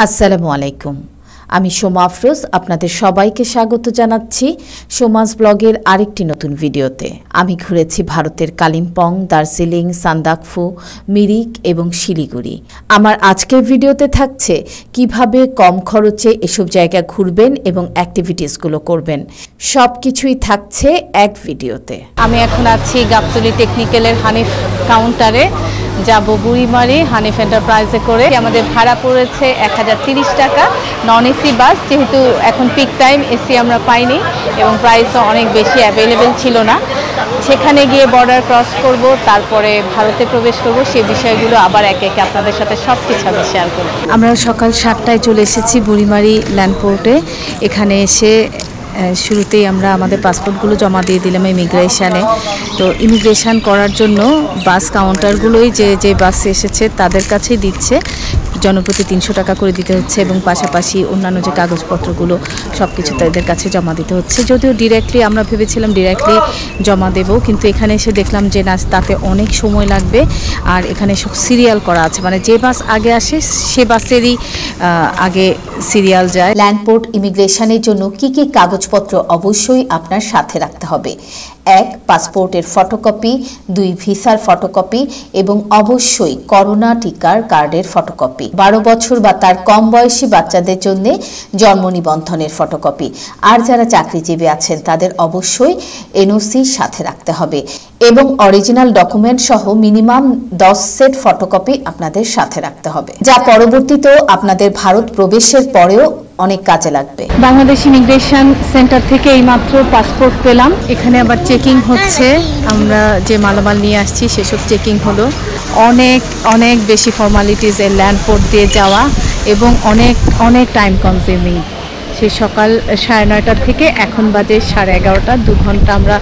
আসসালামু আলাইকুম। আমি সোমা আফরোজ আপনাদের সবাইকে স্বাগত জানাচ্ছি সোমাস ব্লগের আরেকটি নতুন ভিডিওতে। আমি ঘুরেছি ভারতের কালিম্পং, দার্জিলিং, সান্দাকফু, মিরিক এবং শিলিগুড়ি। আমার আজকের ভিডিওতে থাকছে কিভাবে কম খরচে এসব জায়গা ঘুরবেন এবং অ্যাক্টিভিটিসগুলো করবেন। সব কিছুই থাকছে এক ভিডিওতে। আমি এখন আছি গাবতলী টেকনিক্যালের হানিফ কাউন্টারে, যাব বুড়িমারি হানিফ এন্টারপ্রাইজে করে। আমাদের ভাড়া পড়েছে 1030 টাকা, নন এসি বাস, যেহেতু এখন পিক টাইম, এসি আমরা পাইনি এবং প্রাইসও অনেক বেশি অ্যাভেলেবেল ছিল না। সেখানে গিয়ে বর্ডার ক্রস করব, তারপরে ভারতে প্রবেশ করব, সেই বিষয়গুলো আবার একে একে আপনাদের সাথে সব কিছু আমি শেয়ার করব। আমরা সকাল 7টায় চলে এসেছি বুড়িমারি ল্যান্ডপোর্টে। এখানে এসে শুরুতেই আমরা আমাদের পাসপোর্টগুলো জমা দিয়ে দিলাম ইমিগ্রেশনে। তো ইমিগ্রেশন করার জন্য বাস কাউন্টারগুলোই যে বাসে এসেছে তাদের কাছেই দিচ্ছে, জনপ্রতি 300 টাকা করে দিতে হচ্ছে এবং পাশাপাশি অন্যান্য যে কাগজপত্রগুলো সব কিছু তাদের কাছে জমা দিতে হচ্ছে। যদিও ডিরেক্টলি আমরা ভেবেছিলাম ডিরেক্টলি জমা দেব, কিন্তু এখানে এসে দেখলাম যে না, তাতে অনেক সময় লাগবে। আর এখানে সব সিরিয়াল করা আছে, মানে যে বাস আগে আসে সে বাসেরই আগে সিরিয়াল যায়। ল্যান্ডপোর্ট ইমিগ্রেশনের জন্য কি কি কাগজপত্র অবশ্যই আপনার সাথে রাখতে হবে? 1. পাসপোর্টের ফটোকপি, 2. ভিসার ফটোকপি এবং অবশ্যই করোনা টিকার কার্ডের ফটোকপি। 12 বছর বা তার কম বয়সী বাচ্চাদের জন্য জন্ম নিবন্ধনের ফটোকপি। আর যারা চাকরিজীবী আছেন তাদের অবশ্যই এনওসি সাথে রাখতে হবে এবং অরিজিনাল ডকুমেন্ট সহ মিনিমাম 10 সেট ফটোকপি আপনাদের সাথে রাখতে হবে, যা পরবর্তীতেও আপনাদের ভারত প্রবেশের পরেও অনেক কাজে লাগবে। বাংলাদেশ ইমিগ্রেশন সেন্টার থেকে এইমাত্র পাসপোর্ট পেলাম। এখানে আবার চেকিং হচ্ছে, আমরা যে মালামাল নিয়ে আসছি সেসব চেকিং হলো। অনেক বেশি ফর্মালিটিস এর ল্যান্ডপোর্ট দিয়ে যাওয়া এবং অনেক টাইম কনজিউমিং। সেই সকাল 9:30 থেকে এখন বাজে 11:30, 2 ঘন্টা আমরা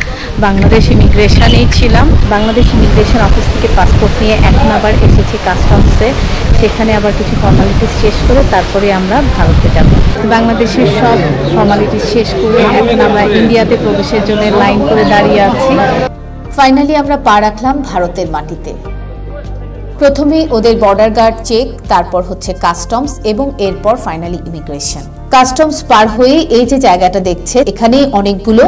বাংলাদেশ ইমিগ্রেশনেই ছিলাম। বাংলাদেশ ইমিগ্রেশন অফিস থেকে পাসপোর্ট নিয়ে এখন আবার এসেছি কাস্টমসে, সেখানে আবার কিছু ফর্মালিটিস শেষ করে তারপরে আমরা ভারতে যাব। বাংলাদেশের সব ফর্মালিটিস শেষ করে এখন আমরা ইন্ডিয়াতে প্রবেশের জন্য লাইন করে দাঁড়িয়ে আছি। ফাইনালি আমরা পা রাখলাম ভারতের মাটিতে। প্রথমেই ওদের বর্ডার গার্ড চেক, তারপর হচ্ছে কাস্টমস এবং এরপর ফাইনালি ইমিগ্রেশন। কাস্টমস পার হয়ে এই যে জায়গাটা দেখছে, এখানে অনেকগুলো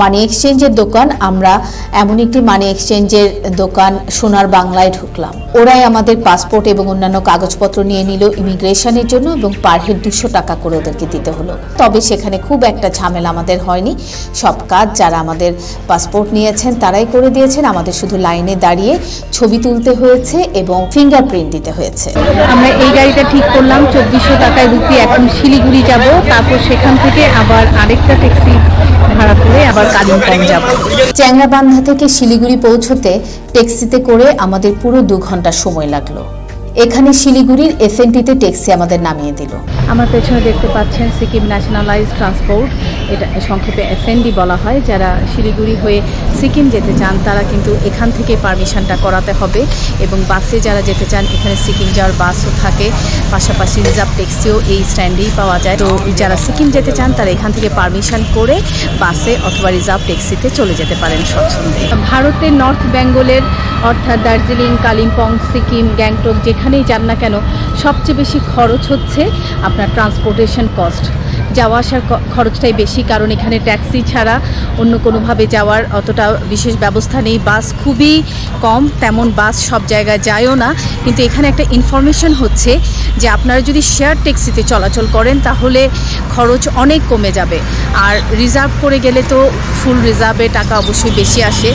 মানি এক্সচেঞ্জের দোকান। আমরা এমন একটি মানি এক্সচেঞ্জের দোকান সোনার বাংলায় ঢুকলাম। ওরাই আমাদের পাসপোর্ট এবং অন্যান্য কাগজপত্র নিয়ে নিল ইমিগ্রেশনের জন্য এবং পার হেড 200 টাকা করে ওদেরকে দিতে হলো। তবে সেখানে খুব একটা ঝামেলা আমাদের হয়নি, সব কাজ যারা আমাদের পাসপোর্ট নিয়েছেন তারাই করে দিয়েছেন। আমাদের শুধু লাইনে দাঁড়িয়ে ছবি তুলতে হয়েছে এবং ফিঙ্গারপ্রিন্ট দিতে হয়েছে। আমরা এই গাড়িটা ঠিক করলাম 2400 টাকায় রুপি। এখন শিলিগুড়ি যাব, তারপর সেখান থেকে আবার আরেকটা ট্যাক্সি ভাড়া করে আবার কালিম্পং যাব। চ্যাংরাবান্ধা থেকে শিলিগুড়ি পৌঁছতে ট্যাক্সিতে করে আমাদের পুরো 2 ঘন্টা সময় লাগলো। এখানে শিলিগুড়ির এসএনটিতে ট্যাক্সি আমাদের নামিয়ে দিল। আমার পেছনে দেখতে পাচ্ছেন সিকিম ন্যাশনালাইজড ট্রান্সপোর্ট, এটা সংক্ষেপে এসএনডি বলা হয়। যারা শিলিগুড়ি হয়ে সিকিম যেতে চান তারা কিন্তু এখান থেকে পারমিশনটা করাতে হবে এবং বাসে যারা যেতে চান এখানে সিকিম যাওয়ার বাসও থাকে, পাশাপাশি রিজার্ভ ট্যাক্সিও এই স্ট্যান্ডেই পাওয়া যায়। তো যারা সিকিম যেতে চান তারা এখান থেকে পারমিশন করে বাসে অথবা রিজার্ভ ট্যাক্সিতে চলে যেতে পারেন স্বচ্ছন্দে। ভারতের নর্থ বেঙ্গলের অর্থাৎ দার্জিলিং, কালিম্পং, সিকিম, গ্যাংটক যেখানেই যান না কেন সবচেয়ে বেশি খরচ হচ্ছে আপনার ট্রান্সপোর্টেশন কস্ট। যাওয়া আসার খরচটাই বেশি, কারণ এখানে ট্যাক্সি ছাড়া অন্য কোনোভাবে যাওয়ার অতটা বিশেষ ব্যবস্থা নেই। বাস খুবই কম, তেমন বাস সব জায়গায় যায়ও না। কিন্তু এখানে একটা ইনফরমেশন হচ্ছে যে আপনারা যদি শেয়ার ট্যাক্সিতে চলাচল করেন তাহলে খরচ অনেক কমে যাবে, আর রিজার্ভ করে গেলে তো ফুল রিজার্ভে টাকা অবশ্যই বেশি আসে।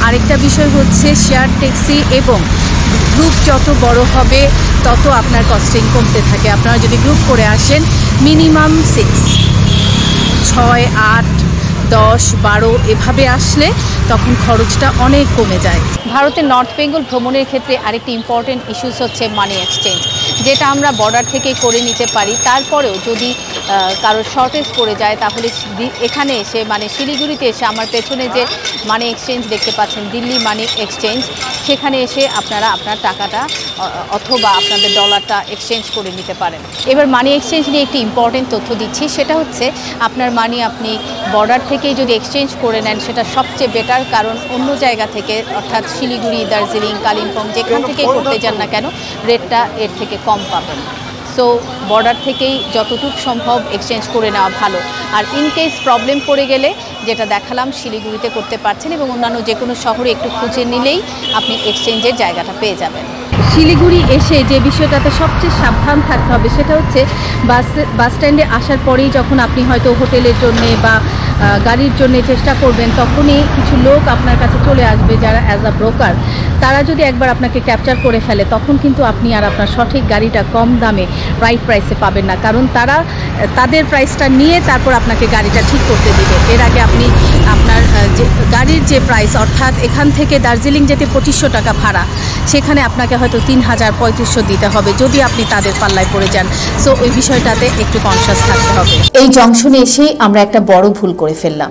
আরেকটা বিষয় হচ্ছে শেয়ার ট্যাক্সি এবং গ্রুপ যত বড় হবে তত আপনার কস্টিং কমতে থাকে। আপনারা যদি গ্রুপ করে আসেন মিনিমাম 6, 8, 10, 12 এভাবে আসলে তখন খরচটা অনেক কমে যায়। ভারতের নর্থ বেঙ্গল ভ্রমণের ক্ষেত্রে আরেকটি ইম্পর্টেন্ট ইস্যুস হচ্ছে মানি এক্সচেঞ্জ, যেটা আমরা বর্ডার থেকে করে নিতে পারি। তারপরেও যদি কারোর শর্টেজ পড়ে যায় তাহলে এখানে এসে মানে শিলিগুড়িতে এসে আমার পেছনে যে মানি এক্সচেঞ্জ দেখতে পাচ্ছেন, দিল্লি মানি এক্সচেঞ্জ, সেখানে এসে আপনারা আপনার টাকাটা অথবা আপনাদের ডলারটা এক্সচেঞ্জ করে নিতে পারেন। এবার মানি এক্সচেঞ্জ নিয়ে একটি ইম্পর্টেন্ট তথ্য দিচ্ছি, সেটা হচ্ছে আপনার মানি আপনি বর্ডার থেকেই যদি এক্সচেঞ্জ করে নেন সেটা সবচেয়ে বেটার, কারণ অন্য জায়গা থেকে অর্থাৎ শিলিগুড়ি, দার্জিলিং, কালিম্পং যেখান থেকে করতে যান না কেন রেটটা এর থেকে কম পাবেন। সো বর্ডার থেকেই যতটুকু সম্ভব এক্সচেঞ্জ করে নেওয়া ভালো। আর ইন কেস প্রবলেম পড়ে গেলে যেটা দেখালাম শিলিগুড়িতে করতে পারছেন, এবং অন্যান্য যে কোনো শহরে একটু খুঁজে নিলেই আপনি এক্সচেঞ্জের জায়গাটা পেয়ে যাবেন। শিলিগুড়ি এসে যে বিষয়টাতে সবচেয়ে সাবধান থাকতে হবে সেটা হচ্ছে বাস স্ট্যান্ডে আসার পরেই যখন আপনি হয়তো হোটেলের জন্য বা গাড়ির জন্য চেষ্টা করবেন, তখনই কিছু লোক আপনার কাছে চলে আসবে যারা অ্যাজ আ ব্রোকার। তারা যদি একবার আপনাকে ক্যাপচার করে ফেলে তখন কিন্তু আপনি আর আপনার সঠিক গাড়িটা কম দামে রাইট প্রাইসে পাবেন না, কারণ তারা তাদের প্রাইসটা নিয়ে তারপর আপনাকে গাড়িটা ঠিক করতে দিবে। এর আগে আপনি আপনার যে গাড়ির যে প্রাইস, অর্থাৎ এখান থেকে দার্জিলিং যেতে 2500 টাকা ভাড়া, সেখানে আপনাকে হয়তো 3000-3500 দিতে হবে যদি আপনি তাদের পাল্লায় পড়ে যান। সো ওই বিষয়টাতে একটু কনসিয়াস থাকতে হবে। এই জংশনে এসেই আমরা একটা বড় ভুল করে ফেললাম,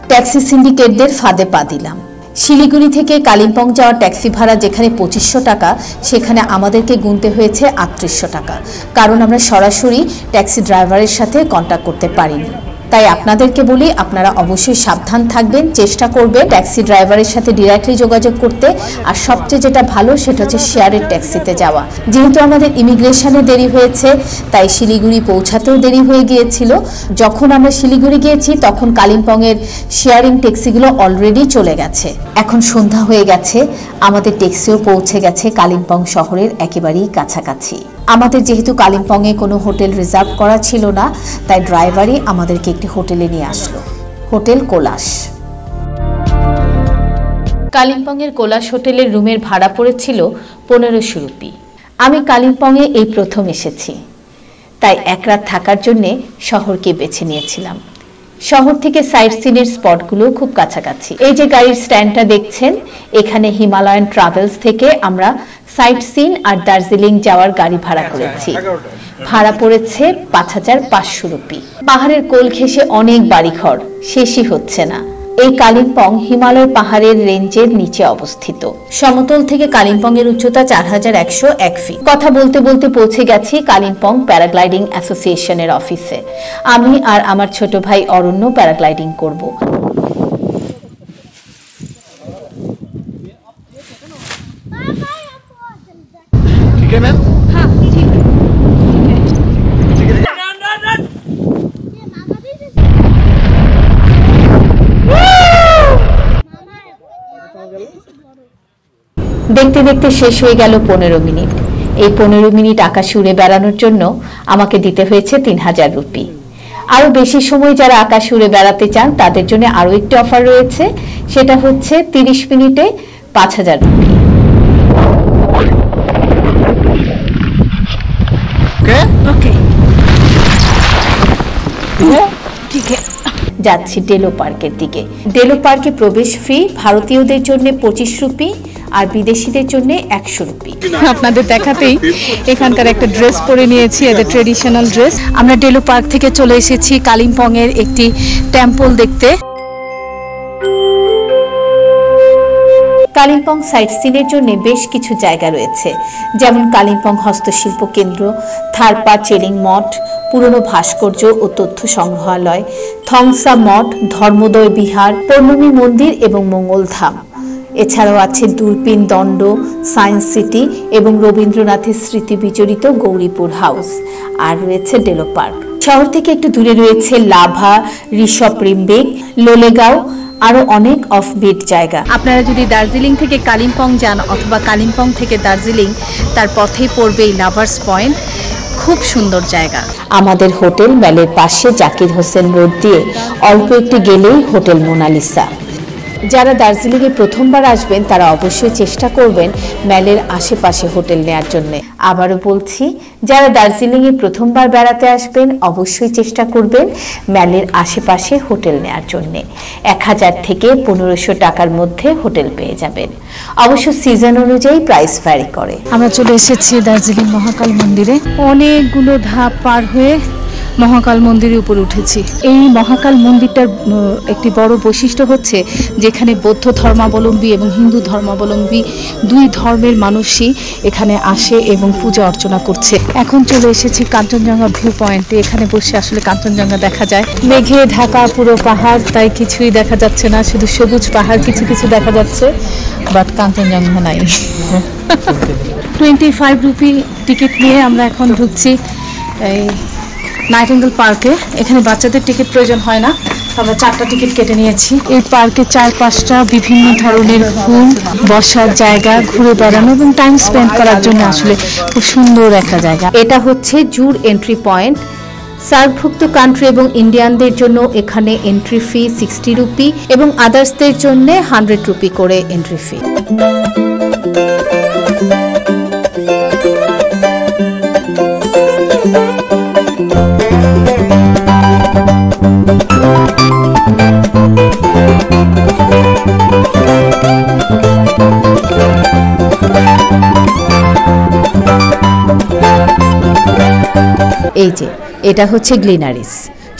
ট্যাক্সি সিন্ডিকেটদের ফাঁদে পা দিলাম। শিলিগুড়ি থেকে কালিম্পং যাওয়ার ট্যাক্সি ভাড়া যেখানে 2500 টাকা, সেখানে আমাদেরকে গুনতে হয়েছে 3800 টাকা, কারণ আমরা সরাসরি ট্যাক্সি ড্রাইভারের সাথে কন্ট্যাক্ট করতে পারিনি। তাই আপনাদেরকে বলি, আপনারা অবশ্যই সাবধান থাকবেন, চেষ্টা করবেন ট্যাক্সি ড্রাইভারের সাথে ডিরেক্টলি যোগাযোগ করতে। আর সবচেয়ে যেটা ভালো সেটা হচ্ছে শেয়ারের ট্যাক্সিতে যাওয়া। যেহেতু আমাদের ইমিগ্রেশনে দেরি হয়েছে, তাই শিলিগুড়ি পৌঁছাতেও দেরি হয়ে গিয়েছিল। যখন আমরা শিলিগুড়ি গিয়েছি তখন কালিম্পংয়ের শেয়ারিং ট্যাক্সিগুলো অলরেডি চলে গেছে। এখন সন্ধ্যা হয়ে গেছে, আমাদের ট্যাক্সিও পৌঁছে গেছে কালিম্পং শহরের একেবারেই কাছাকাছি। আমাদের যেহেতু কালিম্পংয়ে কোনো হোটেল রিজার্ভ করা ছিল না, তাই ড্রাইভারই আমাদেরকে একটি হোটেলে নিয়ে আসলো, হোটেল কোলাস। কালিম্পংয়ের কোলাস হোটেলের রুমের ভাড়া পড়েছিল 1500 রুপি। আমি কালিম্পংয়ে এই প্রথম এসেছি, তাই এক রাত থাকার জন্য শহরকে বেছে নিয়েছিলাম। শহর থেকে সাইট সিনের স্পটগুলো খুব কাছাকাছি। এই যে গাড়ির স্ট্যান্ডটা দেখছেন, এখানে হিমালয়ান ট্রাভেলস থেকে আমরা সাইট সিন আর দার্জিলিং যাওয়ার গাড়ি ভাড়া করেছি। ভাড়া পড়েছে 5500 রুপি। পাহাড়ের কোল ঘেঁষে অনেক বাড়িঘর, শেষই হচ্ছে না। এই কালিম্পং হিমালয় পাহাড়ের রেঞ্জের নিচে অবস্থিত। সমতল থেকে কালিম্পং এর উচ্চতা 4101 ফিট। কথা বলতে বলতে পৌঁছে গেছি কালিম্পং প্যারাগ্লাইডিং অ্যাসোসিয়েশনের অফিসে। আমি আর আমার ছোট ভাই অরণ্য প্যারাগ্লাইডিং করব। ठीक है मैम? हाँ ठीक है। দেখতে দেখতে শেষ হয়ে গেল 15 মিনিট। এই 15 মিনিট আকাশে উড়ে বেড়ানোর জন্য আমাকে দিতে হয়েছে 3000 রুপি। আরো বেশি সময় যারা আকাশে উড়ে বেড়াতে চান তাদের জন্য আরো একটি অফার রয়েছে, সেটা হচ্ছে 30 মিনিটে 5000 রুপি। ओके ठीक है। যাচ্ছি ডেলো পার্কের দিকে। ডেলো পার্কে প্রবেশ ফি ভারতীয়দের জন্য 25 রুপি আর বিদেশিদের জন্য 100 রুপি। আপনাদের দেখাতেই এখানকার একটা ড্রেস পরে নিয়েছি, এদের ট্রেডিশনাল ড্রেস। আমরা ডেলো পার্ক থেকে চলে এসেছি কালিম্পং এর একটি টেম্পল দেখতে। কালিম্পং সাইট সিনের জন্য বেশ কিছু জায়গা রয়েছে, যেমন কালিম্পং হস্তশিল্প কেন্দ্র, থারপা চেলিং মঠ, পুরনো ভাস্কর্য ও তথ্য সংগ্রহালয়, থংসা মঠ, ধর্মোদয় বিহার, পৌর্ণমী মন্দির এবং মঙ্গলধাম। এছাড়াও আছে দূরবীন দণ্ড, সায়েন্স সিটি এবং রবীন্দ্রনাথের স্মৃতি বিজড়িত গৌরীপুর হাউস। আর রয়েছে ডেলো পার্ক। শহর থেকে একটু দূরে রয়েছে লাভা, ঋষভ রিম্বেক, লোলেগাঁও, আরো অনেক অফবিট জায়গা। আপনারা যদি দার্জিলিং থেকে কালিম্পং যান অথবা কালিম্পং থেকে দার্জিলিং, তার পথেই পড়বে এই লাভার্স পয়েন্ট। খুব সুন্দর জায়গা। আমাদের হোটেল ম্যালের পাশে জাকির হোসেন রোড দিয়ে অল্প একটু গেলেই হোটেল মোনালিসা। যারা দার্জিলিংয়ে প্রথমবার আসবেন তারা অবশ্যই চেষ্টা করবেন ম্যালের আশেপাশে হোটেল নেওয়ার জন্য। আবারও বলছি, যারা দার্জিলিংয়ে প্রথমবার বেড়াতে আসবেন অবশ্যই চেষ্টা করবেন ম্যালের আশেপাশে হোটেল নেওয়ার জন্য। 1000 থেকে 1500 টাকার মধ্যে হোটেল পেয়ে যাবেন। অবশ্য সিজন অনুযায়ী প্রাইস ভ্যারি করে। আমরা চলে এসেছি দার্জিলিং মহাকাল মন্দিরে। অনেকগুলো ধাপ পার হয়ে মহাকাল মন্দিরের উপর উঠেছি। এই মহাকাল মন্দিরটার একটি বড় বৈশিষ্ট্য হচ্ছে যেখানে বৌদ্ধ ধর্মাবলম্বী এবং হিন্দু ধর্মাবলম্বী দুই ধর্মের মানুষই এখানে আসে এবং পূজা অর্চনা করছে। এখন চলে এসেছি কাঞ্চনজঙ্ঘা ভিউ পয়েন্টে। এখানে বসে আসলে কাঞ্চনজঙ্ঘা দেখা যায়। মেঘে ঢাকা পুরো পাহাড়, তাই কিছুই দেখা যাচ্ছে না, শুধু সবুজ পাহাড় কিছু কিছু দেখা যাচ্ছে, বাট কাঞ্চনজঙ্ঘা নাই। 25 রুপি টিকিট নিয়ে আমরা এখন ঢুকছি এই নাইটিঙ্গেল পার্কে। এখানে বাচ্চাদের টিকিট প্রয়োজন হয় না, আমরা 4টা টিকিট কেটে নিয়েছি। এই পার্কে 4-5টা বিভিন্ন ধরনের ফুল, বসার জায়গা, ঘুরে বেড়ানো এবং টাইম স্পেন্ড করার জন্য আসলে খুব সুন্দর একটা জায়গা। এটা হচ্ছে জুর এন্ট্রি পয়েন্ট। সার্কভুক্ত কান্ট্রি এবং ইন্ডিয়ানদের জন্য এখানে এন্ট্রি ফি 60 রুপি এবং আদার্সদের জন্য 100 রুপি করে এন্ট্রি ফি। এই যে এটা হচ্ছে গ্লিনারিস,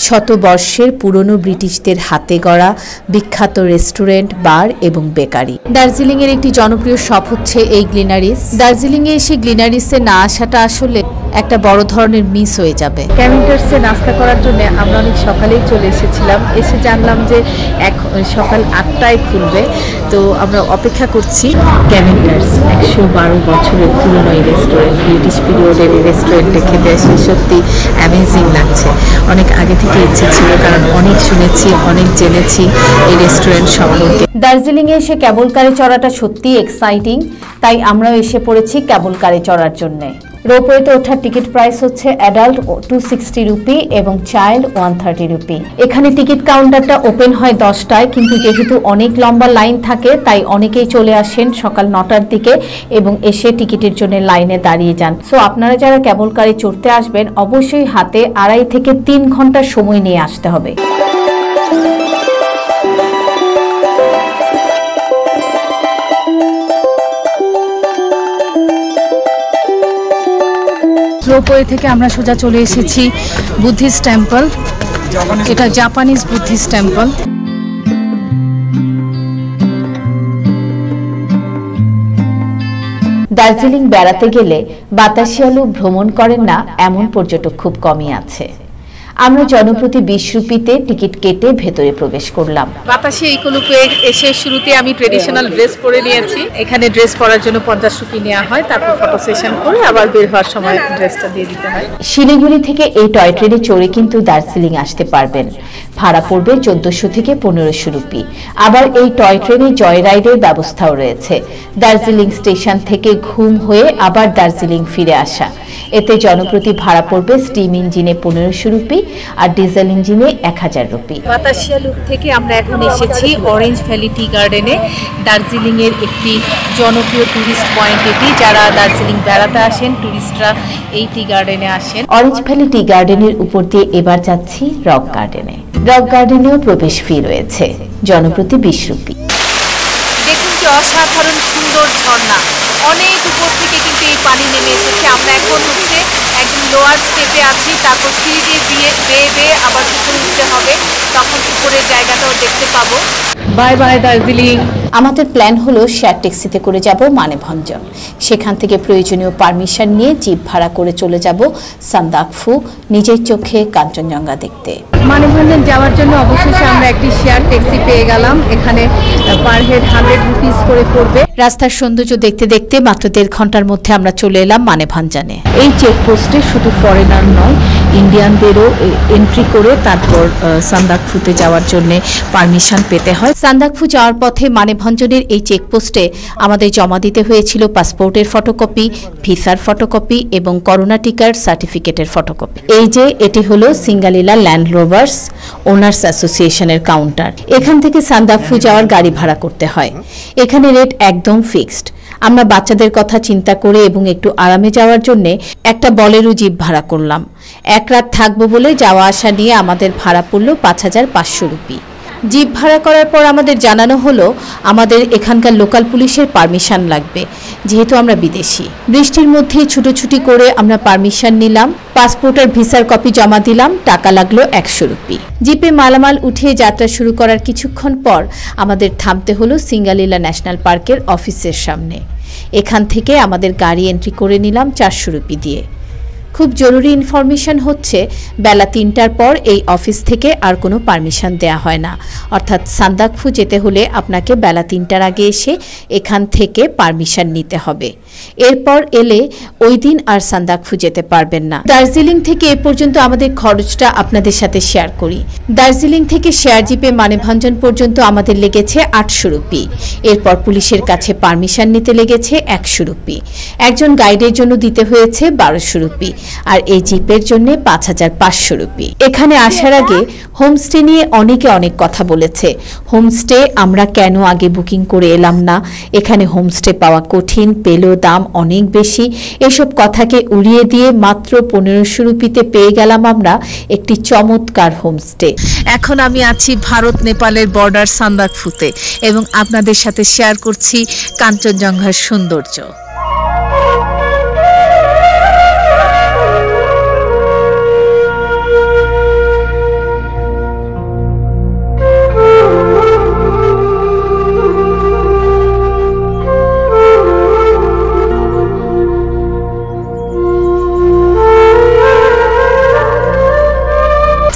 শতবর্ষের পুরনো ব্রিটিশদের হাতে গড়া বিখ্যাত রেস্টুরেন্ট, বার এবং বেকারি। দার্জিলিং এর একটি জনপ্রিয় শপ হচ্ছে এই গ্লিনারিস। দার্জিলিং এ এসে গ্লিনারিসে না আসাটা আসলে একটা বড় ধরনের মিস হয়ে যাবে। ক্যাভেন্টার্সে নাস্তা করার জন্য আমরা অনেক সকালেই চলে এসেছিলাম, এসে জানলাম যে সকাল 8টায় খুলবে, তো আমরা অপেক্ষা করছি। ক্যাভেন্টার্স 112 বছরের পুরনো এই রেস্টুরেন্ট, ব্রিটিশ পিরিয়ডের এই রেস্টুরেন্টে খেতে এসে সত্যি অ্যামেজিং লাগছে। অনেক আগে থেকে ইচ্ছে ছিল, কারণ অনেক শুনেছি, অনেক জেনেছি এই রেস্টুরেন্ট সম্পর্কে। দার্জিলিং এ এসে ক্যাবল কারে চড়াটা সত্যি এক্সাইটিং, তাই আমরাও এসে পড়েছি ক্যাবল কারে চড়ার জন্য। রোপওয়েতে ওঠার টিকিট প্রাইস হচ্ছে অ্যাডাল্ট 260 রুপি এবং চাইল্ড 130 রুপি। এখানে টিকিট কাউন্টারটা ওপেন হয় 10টায়, কিন্তু যেহেতু অনেক লম্বা লাইন থাকে তাই অনেকেই চলে আসেন সকাল 9টার দিকে এবং এসে টিকিটের জন্য লাইনে দাঁড়িয়ে যান। সো আপনারা যারা ক্যাবল কারে চড়তে আসবেন অবশ্যই হাতে 2.5 থেকে 3 ঘন্টা সময় নিয়ে আসতে হবে। রোপওয়ে থেকে আমরা সোজা চলে এসেছি বুদ্ধিস্ট টেম্পল। এটা জাপানিজ বুদ্ধিস্ট টেম্পল। দার্জিলিং বেড়াতে গেলে বাতাসি আলু ভ্রমণ করেন না এমন পর্যটক খুব কমই আছে। আমরা জনপ্রতি 20 রুপিতে টিকিট কেটে ভেতরে প্রবেশ করলাম। বাতাসি ইকোলুপে এসে শুরুতে আমি ট্রেডিশনাল ড্রেস পরে নিয়েছি। এখানে ড্রেস পরার জন্য 50 রুপি নেওয়া হয়, তারপর ফটো সেশন করে আবার বের হওয়ার সময় ড্রেসটা দিয়ে দিতে হয়। শিলিগুড়ি থেকে এই টয় ট্রেনে চড়ে কিন্তু দার্জিলিং আসতে পারবেন। ভাড়া পড়বে 1400 থেকে 1500 রুপি। আবার এই টয় ট্রেনে জয় রাইডের ব্যবস্থাও রয়েছে। দার্জিলিং স্টেশন থেকে ঘুম হয়ে আবার দার্জিলিং ফিরে আসা। এতে জনপ্রতি ভাড়া পড়বে স্টিম ইঞ্জিনে 1500 রুপি আর ডিজেল ইঞ্জিনে 1000 রুপি। বাতাসিয়া লুপ থেকে আমরা এখন এসেছি অরেঞ্জ ভ্যালি টি গার্ডেনে। দার্জিলিং এর একটি জনপ্রিয় টুরিস্ট পয়েন্ট এটি। যারা দার্জিলিং বেড়াতে আসেন টুরিস্টরা এই টি গার্ডেনে আসেন। অরেঞ্জ ভ্যালি টি গার্ডেনের উপর দিয়ে এবার যাচ্ছি রক গার্ডেনে। রক গার্ডেনেও প্রবেশ ফি রয়েছে, জনপ্রতি 20 রুপি। দেখুন কি অসাধারণ সুন্দর ঝর্ণা, অনেক উপর থেকে কিন্তু এই পানি নেমে এসেছে। আমরা এখন হচ্ছে একদম লোয়ার স্টেপে আছি, তারপর সিঁড়ি দিয়ে বেয়ে আবার উপরে উঠতে হবে, তখন উপরের জায়গাটাও দেখতে পাবো। Bye bye Darjeeling. আমাদের প্ল্যান হলো শেয়ার ট্যাক্সিতে করে যাব মানেভঞ্জন। সেখান থেকে প্রয়োজনীয় পারমিশন নিয়ে জিপ ভাড়া করে চলে যাব সান্দাকফু, নিজের চোখে কাঞ্চনজঙ্ঘা দেখতে। মানেভঞ্জন যাওয়ার জন্য অবশেষে আমরা একটি শেয়ার ট্যাক্সি পেয়ে গেলাম। এখানে পার হেড 100 রুপিস করে পড়বে। রাস্তার সৌন্দর্য দেখতে দেখতে মাত্র 1.5 ঘন্টার মধ্যে আমরা চলে এলাম মানেভঞ্জনে। এই চেকপোস্টে শুধু ফরেনার নয়, ইন্ডিয়ানদেরও এন্ট্রি করে তারপর সান্দাকফুতে যাওয়ার জন্য পারমিশন পেতে হয়। সান্দাকফু যাওয়ার পথে মানেভঞ্জনের এই চেকপোস্টে আমাদের জমা দিতে হয়েছিল পাসপোর্টের ফটোকপি, ভিসার ফটোকপি এবং করোনা টিকার সার্টিফিকেটের ফটোকপি। এই যে এটি হলো সিঙ্গালিলা ল্যান্ড রোভার্স ওনার্স অ্যাসোসিয়েশনের কাউন্টার। এখান থেকে সান্দাকফু যাওয়ার গাড়ি ভাড়া করতে হয়। এখানে রেট একদম ফিক্সড। আমরা বাচ্চাদের কথা চিন্তা করে এবং একটু আরামে যাওয়ার জন্য একটা বলেরো জিপ ভাড়া করলাম। 1 রাত থাকবো বলে যাওয়া আসা নিয়ে আমাদের ভাড়া পড়ল 5500 রুপি। জিপ ভাড়া করার পর আমাদের জানানো হলো আমাদের এখানকার লোকাল পুলিশের পারমিশন লাগবে, যেহেতু আমরা বিদেশি। বৃষ্টির মধ্যে ছুটোছুটি করে আমরা পারমিশন নিলাম, পাসপোর্ট আর ভিসার কপি জমা দিলাম, টাকা লাগলো 100 রুপি। জিপে মালামাল উঠিয়ে যাত্রা শুরু করার কিছুক্ষণ পর আমাদের থামতে হলো সিঙ্গালিলা ন্যাশনাল পার্কের অফিসের সামনে। এখান থেকে আমাদের গাড়ি এন্ট্রি করে নিলাম 400 রুপি দিয়ে। খুব জরুরি ইনফরমেশন হচ্ছে বেলা 3টার পর এই অফিস থেকে আর কোনো পারমিশন দেয়া হয় না, অর্থাৎ সান্দাকফু যেতে হলে আপনাকে বেলা 3টার আগে এসে এখান থেকে পারমিশন নিতে হবে। এরপর এলে ওই দিন আর সান্দাকফু যেতে পারবেন না। দার্জিলিং থেকে এ পর্যন্ত আমাদের খরচটা আপনাদের সাথে শেয়ার করি। দার্জিলিং থেকে শেয়ার জিপে মানেভঞ্জন পর্যন্ত আমাদের লেগেছে 800 রুপি। এরপর পুলিশের কাছে পারমিশন নিতে লেগেছে 100 রুপি। একজন গাইডের জন্য দিতে হয়েছে 1200 রুপি, আর এই জিপের জন্য 5500 রুপি। এখানে আসার আগে হোমস্টে নিয়ে অনেকে অনেক কথা বলেছে। হোমস্টে আমরা কেন আগে বুকিং করে এলাম না, এখানে হোমস্টে পাওয়া কঠিন, পেলেও দাম অনেক বেশি, এসব কথাকে উড়িয়ে দিয়ে মাত্র 1500 রুপিতে পেয়ে গেলাম আমরা একটি চমৎকার হোমস্টে। এখন আমি আছি ভারত নেপালের বর্ডার সান্দাকফুতে এবং আপনাদের সাথে শেয়ার করছি কাঞ্চনজঙ্ঘার সৌন্দর্য।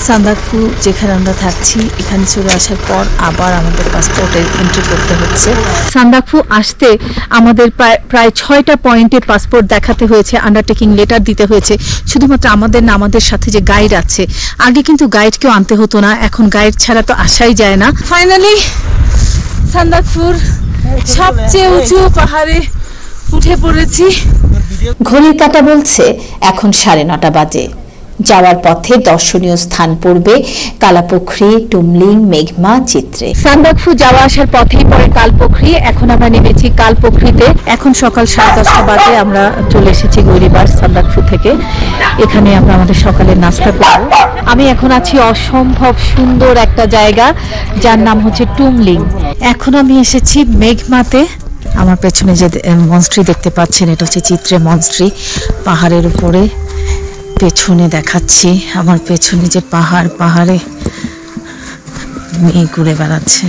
সান্দাকফু যেখানে আমরা থাকছি, এখানে চলে আসার পর আবার আমাদের পাসপোর্টের এন্ট্রি করতে হচ্ছে। সান্দাকফু আসতে আমাদের প্রায় 6টা পয়েন্টে পাসপোর্ট দেখাতে হয়েছে, আন্ডারটেকিং লেটার দিতে হয়েছে। শুধুমাত্র আমাদের না, আমাদের সাথে যে গাইড আছে, আগে কিন্তু গাইডকেও আনতে হতো না, এখন গাইড ছাড়া তো আসাই যায় না। ফাইনালি সান্দাকফুর সবচেয়ে উঁচু পাহাড়ে উঠে পড়েছি। ঘড়ির কাঁটা বলছে এখন 9:30 বাজে। যাওয়ার পথে দর্শনীয় স্থান পড়বে কালাপুখরি, টুমলিং, মেঘমা, চিত্রে। সান্দাকফু যাওয়া আসার পথেই পড়ে কালপুখরি। এখন আমরা নেমেছি কালপুখরিতে। এখন সকাল 10:30 বাজে। আমরা চলে এসেছি গৌরীবার সান্দাকফু থেকে। এখানে আমরা আমাদের সকালের নাস্তা করব। আমি এখন আছি অসম্ভব সুন্দর একটা জায়গা, যার নাম হচ্ছে টুমলিং। এখন আমি এসেছি মেঘমাতে। আমার পেছনে যে মনস্ট্রি দেখতে পাচ্ছেন, এটা হচ্ছে চিত্রে মনস্ট্রি, পাহাড়ের উপরে। পেছনে দেখাচ্ছি আমার পেছনে যে পাহাড়ে মেঘ ঘুরে বেড়াচ্ছে।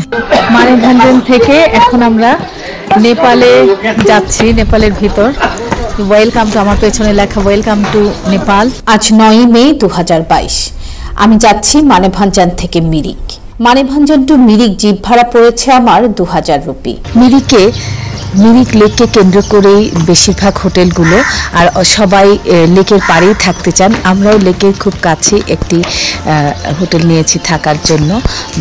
মানেভঞ্জন থেকে এখন আমরা নেপালে যাচ্ছি, নেপালের ভিতর। ওয়েলকাম টু, আমার পেছনে লেখা ওয়েলকাম টু নেপাল। আজ 9 মে 2022। আমি যাচ্ছি মানেভঞ্জন থেকে মিরিক। মানেভঞ্জন টু মিরিক জিপ ভাড়া পড়েছে আমার 2000 রুপি। মিরিক লেককে কেন্দ্র করেই বেশিরভাগ হোটেলগুলো, আর সবাই লেকের পাড়েই থাকতে চান। আমরাও লেকের খুব কাছে একটি হোটেল নিয়েছি থাকার জন্য,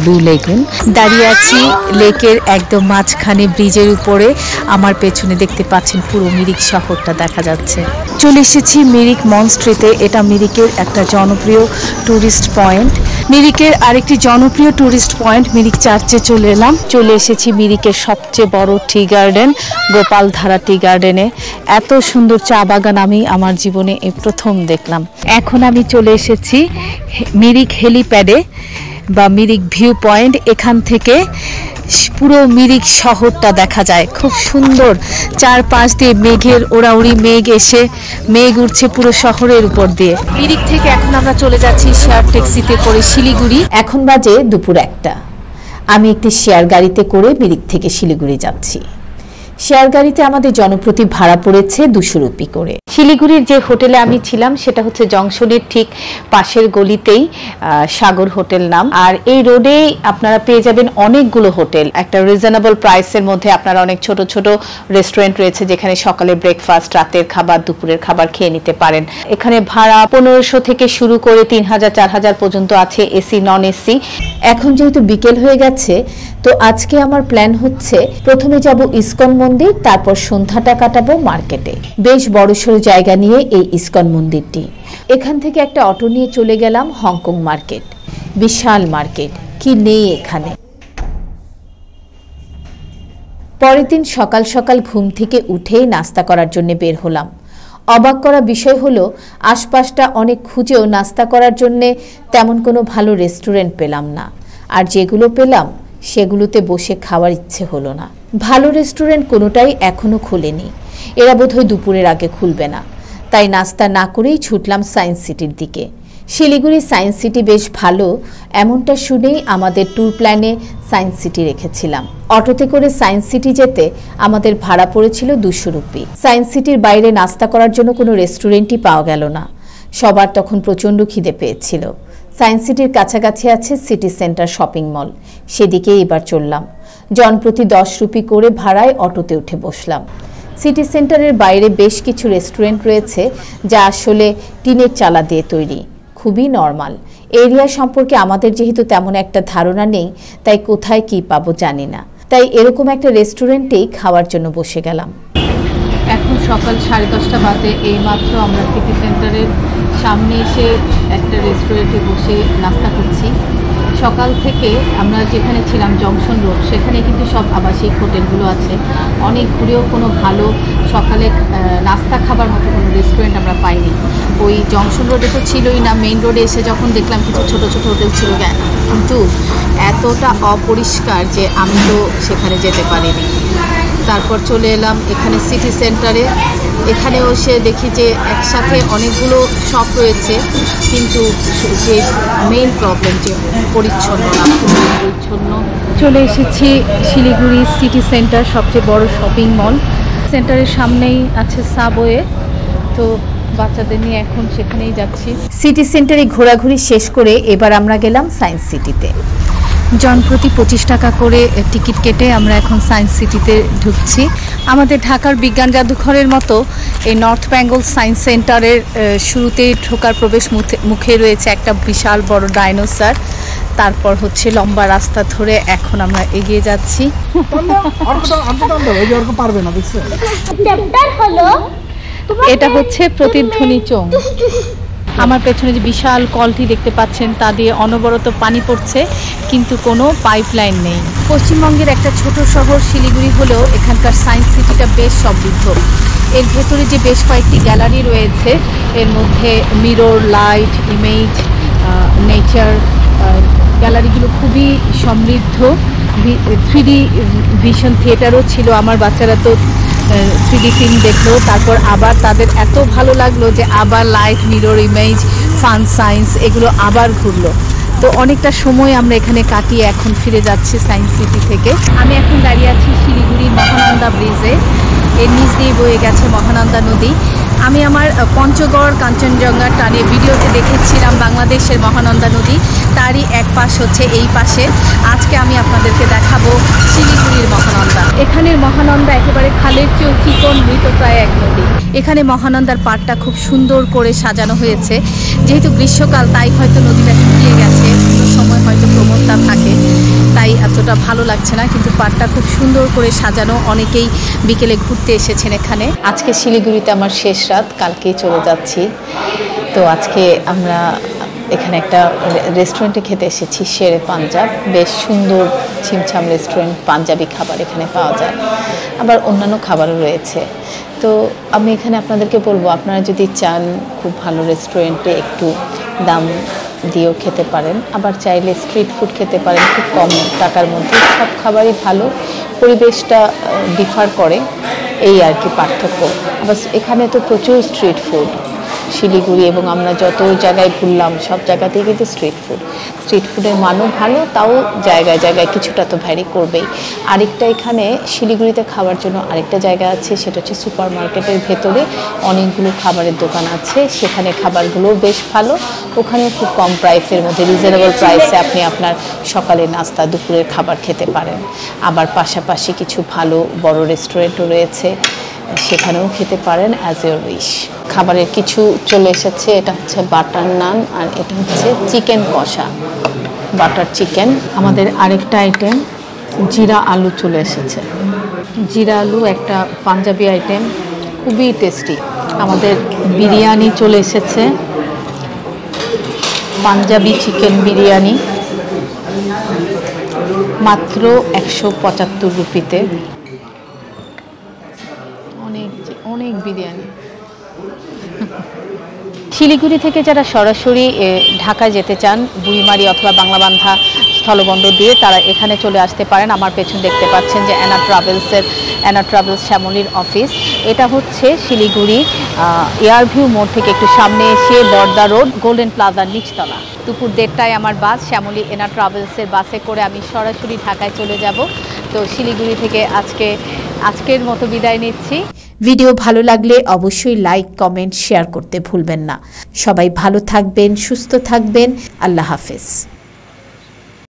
ব্লু লেগুন। দাঁড়িয়ে আছি লেকের একদম মাঝখানে, ব্রিজের উপরে। আমার পেছনে দেখতে পাচ্ছেন পুরো মিরিক শহরটা দেখা যাচ্ছে। চলে এসেছি মিরিক মনস্ট্রিতে। এটা মিরিকের একটা জনপ্রিয় টুরিস্ট পয়েন্ট। মিরিকের আরেকটি জনপ্রিয় টুরিস্ট পয়েন্ট মিরিক চার্চে চলে এলাম। চলে এসেছি মিরিকের সবচেয়ে বড় টি গার্ডেন, গোপালধারা টি গার্ডেনে। এত সুন্দর চা বাগান আমি আমার জীবনে এই প্রথম দেখলাম। এখন আমি চলে এসেছি মিরিক হেলিপ্যাডে বা মিরিক ভিউ পয়েন্ট। এখান থেকে পুরো মিরিক শহরটা দেখা যায়, খুব সুন্দর। চারপাশ দিয়ে মেঘের ওড়াউড়ি, মেঘ উঠছে পুরো শহরের উপর দিয়ে। মিরিক থেকে এখন আমরা চলে যাচ্ছি শেয়ার ট্যাক্সিতে করে শিলিগুড়ি। এখন বাজে দুপুর 1টা। আমি একটি শেয়ার গাড়িতে করে মিরিক থেকে শিলিগুড়ি যাচ্ছি। শেয়ার গাড়িতে আমাদের জনপ্রতি ভাড়া পড়েছে 200 রুপি করে। শিলিগুড়ির যে হোটেলে আমি ছিলাম সেটা হচ্ছে জংশনের ঠিক পাশের গলিতেই সাগর হোটেল নাম। আর এই রোডেই আপনারা পেয়ে যাবেন অনেকগুলো হোটেল, একটা রিজনেবল প্রাইসের মধ্যে। আপনারা অনেক ছোট ছোট রেস্টুরেন্ট রয়েছে যেখানে সকালে ব্রেকফাস্ট, রাতের খাবার, দুপুরের খাবার খেয়ে নিতে পারেন। এখানে ভাড়া 1500 থেকে শুরু করে 3000, 4000 পর্যন্ত আছে, এসি, নন এসি। এখন যেহেতু বিকেল হয়ে গেছে, তো আজকে আমার প্ল্যান হচ্ছে প্রথমে যাব ইসকন মন্দির, তারপর সন্ধ্যাটা কাটাবো মার্কেটে। বেশ বড়সড় জায়গা নিয়ে এই ইসকন মন্দিরটি। এখান থেকে একটা অটো নিয়ে চলে গেলাম হংকং মার্কেট। বিশাল মার্কেট, কি নেই এখানে। পরের দিন সকাল সকাল ঘুম থেকে উঠেই নাস্তা করার জন্য বের হলাম। অবাক করা বিষয় হলো, আশপাশটা অনেক খুঁজেও নাস্তা করার জন্য তেমন কোনো ভালো রেস্টুরেন্ট পেলাম না। আর যেগুলো পেলাম সেগুলোতে বসে খাওয়ার ইচ্ছে হলো না। ভালো রেস্টুরেন্ট কোনোটাই এখনো খোলেনি, এরা বোধহয় দুপুরের আগে খুলবে না। তাই নাস্তা না করেই ছুটলাম সায়েন্স সিটির দিকে। শিলিগুড়ি সায়েন্স সিটি বেশ ভালো, এমনটা শুনেই আমাদের ট্যুর প্ল্যানে সায়েন্স সিটি রেখেছিলাম। অটোতে করে সায়েন্স সিটি যেতে আমাদের ভাড়া পড়েছিল 200 রুপি। সায়েন্স সিটির বাইরে নাস্তা করার জন্য কোনো রেস্টুরেন্টই পাওয়া গেল না। সবার তখন প্রচণ্ড খিদে পেয়েছিল। সায়েন্স সিটির কাছাকাছি আছে সিটি সেন্টার শপিং মল, সেদিকেই এবার চললাম। জনপ্রতি 10 রুপি করে ভাড়ায় অটোতে উঠে বসলাম। সিটি সেন্টারের বাইরে বেশ কিছু রেস্টুরেন্ট রয়েছে যা আসলে টিনের চালা দিয়ে তৈরি, খুবই নর্মাল। এরিয়া সম্পর্কে আমাদের যেহেতু তেমন একটা ধারণা নেই, তাই কোথায় কি পাবো জানি না। তাই এরকম একটা রেস্টুরেন্টেই খাওয়ার জন্য বসে গেলাম। এখন সকাল 10:30 বাজে। এইমাত্র আমরা সিটি সেন্টারের সামনে এসে একটা রেস্টুরেন্টে বসে নাস্তা করছি। সকাল থেকে আমরা যেখানে ছিলাম জংশন রোড, সেখানে কিন্তু সব আবাসিক হোটেলগুলো আছে। অনেক ঘুরেও কোনো ভালো সকালে নাস্তা খাবার মতো কোনো রেস্টুরেন্ট আমরা পাইনি। ওই জংশন রোডে তো ছিলই না, মেইন রোডে এসে যখন দেখলাম কিছু ছোট ছোট হোটেল ছিল, কিন্তু এতটা অপরিষ্কার যে আমি তো সেখানে যেতে পারিনি। তারপর চলে এলাম এখানে সিটি সেন্টারে। এখানেও এসে দেখি যে একসাথে অনেকগুলো শপ রয়েছে, কিন্তু যে মেইন প্রবলেম যে পরিচ্ছন্ন না, পরিচ্ছন্ন। চলে এসেছি শিলিগুড়ি সিটি সেন্টার, সবচেয়ে বড় শপিং মল। সেন্টারের সামনেই আছে সাবওয়ে, তো বাচ্চাদের নিয়ে এখন সেখানেই যাচ্ছি। সিটি সেন্টারে ঘোরাঘুরি শেষ করে এবার আমরা গেলাম সায়েন্স সিটিতে। জনপ্রতি 25 টাকা করে টিকিট কেটে আমরা এখন সায়েন্স সিটিতে ঢুকছি। আমাদের ঢাকার বিজ্ঞান জাদুঘরের মতো এই নর্থ বেঙ্গল সায়েন্স সেন্টারের শুরুতেই ঢোকার প্রবেশ মুখে রয়েছে একটা বিশাল বড় ডাইনোসর। তারপর হচ্ছে লম্বা রাস্তা ধরে এখন আমরা এগিয়ে যাচ্ছি। এটা হচ্ছে প্রতিধ্বনি চোঙ। আমার পেছনে যে বিশাল কলটি দেখতে পাচ্ছেন, তা দিয়ে অনবরত পানি পড়ছে, কিন্তু কোনো পাইপলাইন নেই। পশ্চিমবঙ্গের একটা ছোট শহর শিলিগুড়ি হলেও এখানকার সায়েন্স সিটিটা বেশ সমৃদ্ধ। এর ভেতরে যে বেশ কয়েকটি গ্যালারি রয়েছে, এর মধ্যে মিরর, লাইট, ইমেজ, নেচার গ্যালারিগুলো খুবই সমৃদ্ধ। 3D ভিশন থিয়েটারও ছিল। আমার বাচ্চারা তো 3D ফিল্ম দেখলো, তারপর আবার তাদের এত ভালো লাগলো যে আবার light, mirror, image, fun science এগুলো আবার ঘুরলো। তো অনেকটা সময় আমরা এখানে কাটিয়ে এখন ফিরে যাচ্ছি সায়েন্স সিটি থেকে। আমি এখন দাঁড়িয়ে আছি শিলিগুড়ির মহানন্দা ব্রিজে। এর নিচ দিয়ে বয়ে গেছে মহানন্দা নদী। আমি আমার পঞ্চগড় কাঞ্চনজঙ্ঘার টানে ভিডিওতে দেখেছিলাম বাংলাদেশের মহানন্দা নদী, তারই এক পাশ হচ্ছে এই পাশে। আজকে আমি আপনাদেরকে দেখাবো শিলিগুড়ির মহানন্দা। এখানের মহানন্দা একেবারে খালের চেয়েও চিকন, মৃতপ্রায় এক নদী। এখানে মহানন্দার পাড়টা খুব সুন্দর করে সাজানো হয়েছে। যেহেতু গ্রীষ্মকাল, তাই হয়তো নদীটা শুকিয়ে গেছে, কোনো সময় হয়তো প্রবণতা থাকে, তাই এতটা ভালো লাগছে না, কিন্তু পাড়টা খুব সুন্দর করে সাজানো। অনেকেই বিকেলে ঘুরতে এসেছেন এখানে। আজকে শিলিগুড়িতে আমার শেষ রাত, কালকেই চলে যাচ্ছি। তো আজকে আমরা এখানে একটা রেস্টুরেন্টে খেতে এসেছি, শেরে পাঞ্জাব। বেশ সুন্দর ছিমছাম রেস্টুরেন্ট, পাঞ্জাবি খাবার এখানে পাওয়া যায়, আবার অন্যান্য খাবারও রয়েছে। তো আমি এখানে আপনাদেরকে বলবো, আপনারা যদি চান খুব ভালো রেস্টুরেন্টে একটু দাম দিয়েও খেতে পারেন, আবার চাইলে স্ট্রিট ফুড খেতে পারেন খুব কম টাকার মধ্যে। সব খাবারই ভালো, পরিবেশটা ডিফার করে, এই আর কি পার্থক্য। আবার এখানে তো প্রচুর স্ট্রিট ফুড শিলিগুড়ি, এবং আমরা যত জায়গায় ঘুরলাম সব জায়গাতেই কিন্তু স্ট্রিট ফুডের মানও ভালো, তাও জায়গায় জায়গায় কিছুটা তো ভ্যারি করবেই। আরেকটা এখানে শিলিগুড়িতে খাওয়ার জন্য আরেকটা জায়গা আছে, সেটা হচ্ছে সুপার মার্কেটের ভেতরে অনেকগুলো খাবারের দোকান আছে, সেখানে খাবারগুলোও বেশ ভালো। ওখানেও খুব কম প্রাইসের মধ্যে, রিজনেবল প্রাইসে আপনি আপনার সকালের নাস্তা, দুপুরের খাবার খেতে পারেন। আবার পাশাপাশি কিছু ভালো বড় রেস্টুরেন্টও রয়েছে, সেখানেও খেতে পারেন অ্যাজ ইউর উইশ। খাবারের কিছু চলে এসেছে, এটা হচ্ছে বাটার নান, আর এটা হচ্ছে চিকেন কষা, বাটার চিকেন। আমাদের আরেকটা আইটেম জিরা আলু চলে এসেছে। জিরা আলু একটা পাঞ্জাবি আইটেম, খুবই টেস্টি। আমাদের বিরিয়ানি চলে এসেছে, পাঞ্জাবি চিকেন বিরিয়ানি, মাত্র 175 রুপিতে। অনেক বিরিয়ানি। শিলিগুড়ি থেকে যারা সরাসরি ঢাকায় যেতে চান, বুড়িমারি অথবা বাংলাবান্ধা স্থলবন্দর দিয়ে, তারা এখানে চলে আসতে পারেন। আমার পেছন দেখতে পাচ্ছেন যে অ্যানা ট্রাভেলস শ্যামলীর অফিস। এটা হচ্ছে শিলিগুড়ি এয়ারভিউ মোড় থেকে একটু সামনে এসে বর্দা রোড, গোল্ডেন প্লাজার নিচতলা। দুপুর 1:30টায় আমার বাস, শ্যামলী অ্যানা ট্রাভেলসের বাসে করে আমি সরাসরি ঢাকায় চলে যাব। তো শিলিগুড়ি থেকে আজকের মতো বিদায় নিচ্ছি। ভিডিও ভালো লাগলে অবশ্যই লাইক, কমেন্ট, শেয়ার করতে ভুলবেন না। সবাই ভালো থাকবেন, সুস্থ থাকবেন। আল্লাহ হাফেজ।